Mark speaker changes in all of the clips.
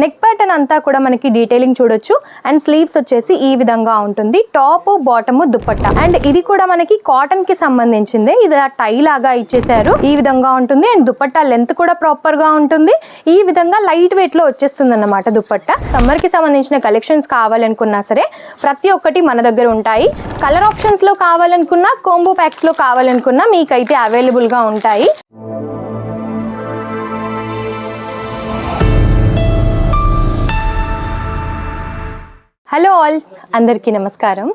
Speaker 1: Neck pattern అంతా కూడా మనకి డీటెయిలింగ్ చూడొచ్చు. అండ్ స్లీవ్స్ వచ్చేసి ఈ విధంగా ఉంటుంది. Top bottom dupatta. అండ్ ఇది కూడా మనకి కాటన్ కి సంబంధించిందే. ఇది టై లాగా ఇచ్చేసారు. ఈ విధంగా ఉంటుంది. అండ్ దుపట్టా లెంత్ కూడా ప్రాపర్ గా ఉంటుంది. ఈ విధంగా లైట్ వెయిట్ లో వచ్చేస్తుంది అన్నమాట దుపట్టా. సమ్మర్ కి సంబంధించిన కలెక్షన్స్ కావాలనుకున్నా సరే ప్రతి ఒక్కటి మన దగ్గర ఉంటాయి. కలర్ ఆప్షన్స్ లో కావాలనుకున్నా, కాంబో ప్యాక్స్ లో కావాలనుకున్నా మీకైతే అవైలబుల్ గా ఉంటాయి. హలో ఆల్, అందరికీ నమస్కారం.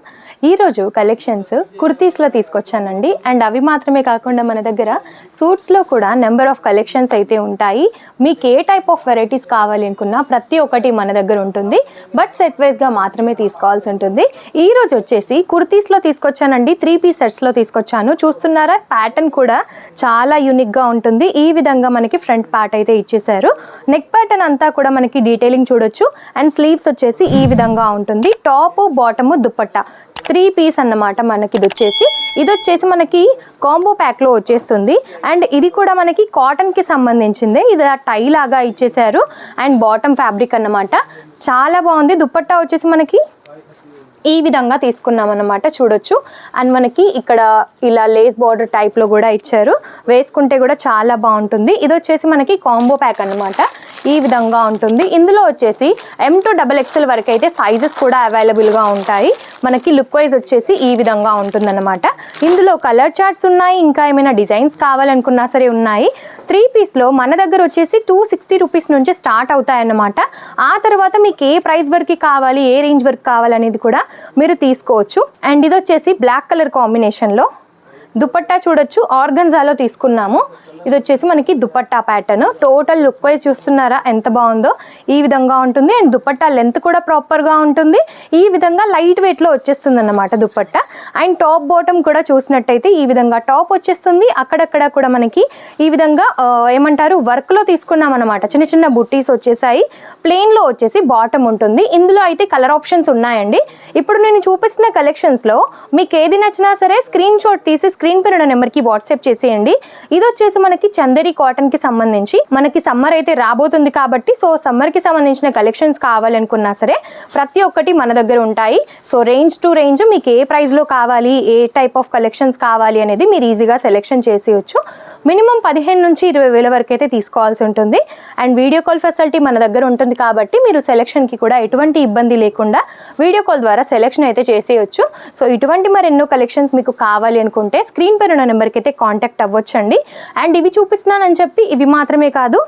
Speaker 1: ఈరోజు కలెక్షన్స్ కుర్తీస్లో తీసుకొచ్చానండి. అండ్ అవి మాత్రమే కాకుండా మన దగ్గర సూట్స్లో కూడా నెంబర్ ఆఫ్ కలెక్షన్స్ అయితే ఉంటాయి. మీకు ఏ టైప్ ఆఫ్ వెరైటీస్ కావాలి అనుకున్నా ప్రతి ఒక్కటి మన దగ్గర ఉంటుంది. బట్ సెట్ వైజ్గా మాత్రమే తీసుకోవాల్సి ఉంటుంది. ఈరోజు వచ్చేసి కుర్తీస్లో తీసుకొచ్చానండి. 3 పీస్ సెట్స్లో తీసుకొచ్చాను. చూస్తున్నారా, ప్యాటర్న్ కూడా చాలా యూనిక్గా ఉంటుంది. ఈ విధంగా మనకి ఫ్రంట్ పార్ట్ అయితే ఇచ్చేసారు. నెక్ ప్యాటర్న్ అంతా కూడా మనకి డీటెయిలింగ్ చూడొచ్చు. అండ్ స్లీవ్స్ వచ్చేసి ఈ విధంగా ఉంటుంది. టాప్ బాటమ్ దుపట్టా 3 పీస్ అన్నమాట. మనకి ఇది వచ్చేసి మనకి కాంబో ప్యాక్లో వచ్చేస్తుంది. అండ్ ఇది కూడా మనకి కాటన్కి సంబంధించిందే. ఇది టై లాగా ఇచ్చేసారు. అండ్ బాటమ్ ఫ్యాబ్రిక్ అన్నమాట. చాలా బాగుంది. దుపట్టా వచ్చేసి మనకి ఈ విధంగా తీసుకున్నాం అన్నమాట, చూడొచ్చు. అండ్ మనకి ఇక్కడ ఇలా లేస్ బార్డర్ టైప్లో కూడా ఇచ్చారు. వేసుకుంటే కూడా చాలా బాగుంటుంది. ఇది వచ్చేసి మనకి కాంబో ప్యాక్ అన్నమాట. ఈ విధంగా ఉంటుంది. ఇందులో వచ్చేసి M to XXL వరకు అయితే సైజెస్ కూడా అవైలబుల్గా ఉంటాయి. మనకి లుక్ వైజ్ వచ్చేసి ఈ విధంగా ఉంటుందన్నమాట. ఇందులో కలర్ చార్ట్స్ ఉన్నాయి. ఇంకా ఏమైనా డిజైన్స్ కావాలనుకున్నా సరే ఉన్నాయి. 3 పీస్లో మన దగ్గర వచ్చేసి 260 రూపీస్ నుంచి స్టార్ట్ అవుతాయన్నమాట. ఆ తర్వాత మీకు ఏ ప్రైస్ వరకు కావాలి, ఏ రేంజ్ వరకు కావాలనేది కూడా మీరు తీసుకోవచ్చు. అండ్ ఇది వచ్చేసి బ్లాక్ కలర్ కాంబినేషన్లో దుపట్టా చూడొచ్చు. ఆర్గన్జాలో తీసుకున్నాము. ఇది వచ్చేసి మనకి dupatta pattern. Total look wise చూస్తున్నారా ఎంత బాగుందో. ఈ విధంగా ఉంటుంది. అండ్ దుపట్టా లెంత్ కూడా ప్రాపర్గా ఉంటుంది. ఈ విధంగా లైట్ వెయిట్లో వచ్చేస్తుంది అన్నమాట దుపట్టా. అండ్ టాప్ బాటమ్ కూడా చూసినట్టయితే ఈ విధంగా టాప్ వచ్చేస్తుంది. అక్కడక్కడ కూడా మనకి ఈ విధంగా ఏమంటారు వర్క్లో తీసుకున్నాం అన్నమాట. చిన్న చిన్న బుట్టీస్ వచ్చేసాయి. ప్లెయిన్లో వచ్చేసి బాటమ్ ఉంటుంది. ఇందులో అయితే కలర్ ఆప్షన్స్ ఉన్నాయండి. ఇప్పుడు నేను చూపిస్తున్న కలెక్షన్స్లో మీకు ఏది నచ్చినా సరే స్క్రీన్ షాట్ తీసి స్క్రీన్ పైన నెంబర్కి వాట్సాప్ చేసేయండి. ఇది వచ్చేసి మనకి చందేరి కాటన్ కి సంబంధించి మనకి సమ్మర్ అయితే రాబోతుంది కాబట్టి సో సమ్మర్ కి సంబంధించిన కలెక్షన్స్ కావాలనుకున్నా సరే ప్రతి ఒక్కటి మన దగ్గర ఉంటాయి. సో రేంజ్ టు రేంజ్ మీకు ఏ ప్రైస్ లో కావాలి, ఏ టైప్ ఆఫ్ కలెక్షన్స్ కావాలి అనేది మీరు ఈజీగా సెలెక్షన్ చేసేయచ్చు. మినిమం 15 నుంచి 20 వేల వరకు అయితే తీసుకోవాల్సి ఉంటుంది. అండ్ వీడియో కాల్ ఫెసిలిటీ మన దగ్గర ఉంటుంది కాబట్టి మీరు సెలెక్షన్కి కూడా ఎటువంటి ఇబ్బంది లేకుండా వీడియో కాల్ ద్వారా సెలెక్షన్ అయితే చేసేయచ్చు. సో ఇటువంటి మరెన్నో కలెక్షన్స్ మీకు కావాలి అనుకుంటే స్క్రీన్ పైన ఉన్న నెంబర్కి అయితే కాంటాక్ట్ అవ్వచ్చండి. అండ్ ఇవి చూపిస్తున్నానని చెప్పి ఇవి మాత్రమే కాదు,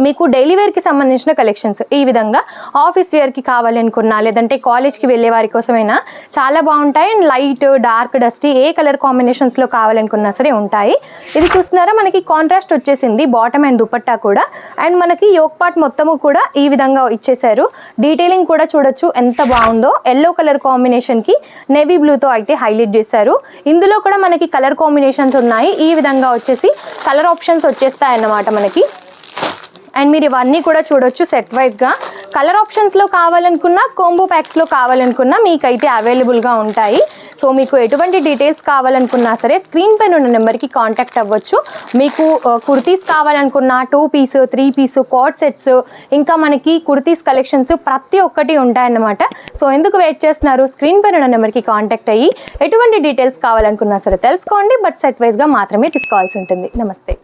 Speaker 1: మీకు డైలీ వేర్కి సంబంధించిన కలెక్షన్స్ ఈ విధంగా ఆఫీస్ వేర్కి కావాలనుకున్నా లేదంటే కాలేజ్కి వెళ్ళే వారి కోసమైనా చాలా బాగుంటాయి. అండ్ లైట్, డార్క్, డస్టీ ఏ కలర్ కాంబినేషన్స్లో కావాలనుకున్నా సరే ఉంటాయి. ఇది చూస్తున్నారా, మనకి కాంట్రాస్ట్ వచ్చేసింది బాటమ్ అండ్ దుపట్టా కూడా. అండ్ మనకి యోక్ పార్ట్ మొత్తము కూడా ఈ విధంగా ఇచ్చేసారు. డీటెయిలింగ్ కూడా చూడొచ్చు ఎంత బాగుందో. ఎల్లో కలర్ కాంబినేషన్కి నేవీ బ్లూతో అయితే హైలైట్ చేశారు. ఇందులో కూడా మనకి కలర్ కాంబినేషన్స్ ఉన్నాయి. ఈ విధంగా వచ్చేసి కలర్ ఆప్షన్స్ వచ్చేస్తాయి అన్నమాట మనకి. అండ్ మీరు ఇవన్నీ కూడా చూడొచ్చు సెట్ వైజ్గా. కలర్ ఆప్షన్స్లో కావాలనుకున్నా, కాంబో ప్యాక్స్లో కావాలనుకున్నా మీకైతే అవైలబుల్గా ఉంటాయి. సో మీకు ఎటువంటి డీటెయిల్స్ కావాలనుకున్నా సరే స్క్రీన్ పైన ఉన్న నెంబర్కి కాంటాక్ట్ అవ్వచ్చు. మీకు కుర్తీస్ కావాలనుకున్నా 2 పీస్, 3 పీస్, కోట్ సెట్స్, ఇంకా మనకి కుర్తీస్ కలెక్షన్స్ ప్రతి ఒక్కటి ఉంటాయన్నమాట. సో ఎందుకు వెయిట్ చేస్తున్నారు, స్క్రీన్ పైన ఉన్న నెంబర్కి కాంటాక్ట్ అయ్యి ఎటువంటి డీటెయిల్స్ కావాలనుకున్నా సరే తెలుసుకోండి. బట్ సెట్ వైజ్గా మాత్రమే తీసుకోవాల్సి ఉంటుంది. నమస్తే.